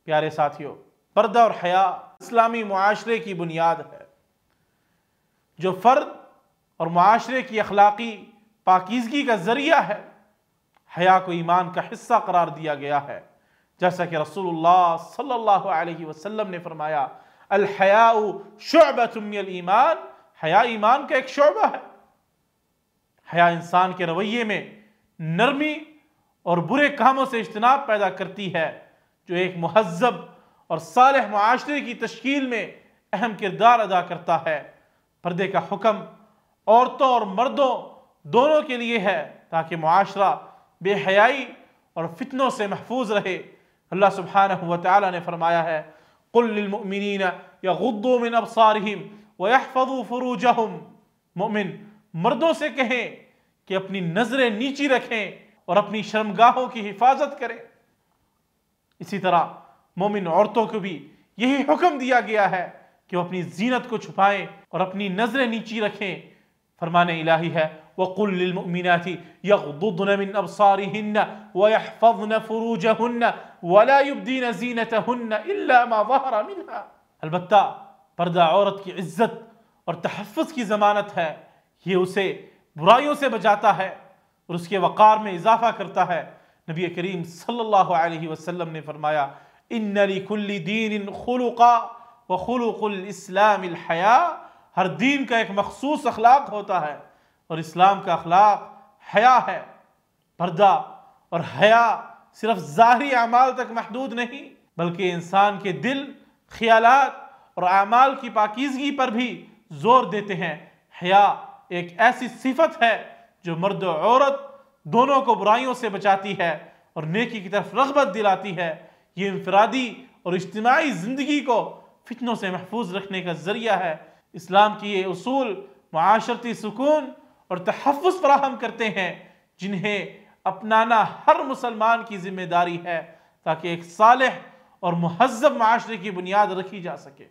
پیارے ساتھیوں، پردہ اور حیا اسلامی معاشرے کی بنیاد ہے۔ جو فرد اور معاشرے کی اخلاقی پاکیزگی کا ذریعہ ہے، حیا کو ایمان کا حصہ قرار دیا گیا ہے، جیسا کہ رسول اللہ صلی اللہ علیہ وسلم نے فرمایا، الحیاء شعبۃ من الایمان، حیا ایمان کا ایک شعبہ ہے۔ حیا انسان کے رویے میں نرمی اور برے کاموں سے اجتناب پیدا کرتی ہے، جو ایک مہذب اور صالح معاشرے کی تشکیل میں اہم کردار ادا کرتا ہے۔ پردے کا حکم عورتوں اور مردوں دونوں کے لیے ہے تاکہ معاشرہ بے حیائی اور فتنوں سے محفوظ رہے۔ اللہ سبحانہ وتعالی نے فرمایا ہے، قُلْ لِلْمُؤْمِنِينَ يَغُضُّوا مِنْ أَبْصَارِهِمْ وَيَحْفَظُوا فُرُوجَهُمْ، مومن مردوں سے کہیں کہ اپنی نظریں نیچی رکھیں اور اپنی شرمگاہوں کی حفاظت کریں۔ اسی طرح مومن عورتوں کو بھی یہی حکم دیا گیا ہے کہ وہ اپنی زینت کو چھپائیں اور اپنی نظریں نیچی رکھیں۔ فرمان الہی ہے، وَقُلْ لِلْمُؤْمِنَاتِ يَغْضُضْنَ مِنْ أَبْصَارِهِنَّ وَيَحْفَظْنَ فُرُوجَهُنَّ وَلَا يُبْدِينَ زِينَتَهُنَّ إِلَّا مَا ظَهَرَ مِنْهَا۔ البتہ پردہ عورت کی عزت اور تحفظ کی ضمانت ہے، یہ اسے برائیوں سے بچاتا ہے اور اس کے وقار میں اضافہ کرتا ہے۔ نبی کریم صلی اللہ علیہ وسلم نے فرمایا، إِنَّ لِكُلِّ دِينٍ خُلُقًا وَخُلُقُ الْإِسْلَامِ الْحَيَاءُ، ہر دین کا ایک مخصوص اخلاق ہوتا ہے اور اسلام کا اخلاق حیا ہے۔ پردہ اور حیا صرف ظاہری اعمال تک محدود نہیں، بلکہ انسان کے دل، خیالات اور اعمال کی پاکیزگی پر بھی زور دیتے ہیں۔ حیا ایک ایسی صفت ہے جو مرد و عورت دونوں کو برائیوں سے بچاتی ہے اور نیکی کی طرف رغبت دلاتی ہے۔ یہ انفرادی اور اجتماعی زندگی کو فتنوں سے محفوظ رکھنے کا ذریعہ ہے۔ اسلام کی یہ اصول معاشرتی سکون اور تحفظ فراہم کرتے ہیں، جنہیں اپنانا ہر مسلمان کی ذمہ داری ہے تاکہ ایک صالح اور مہذب معاشرے کی بنیاد رکھی جا سکے۔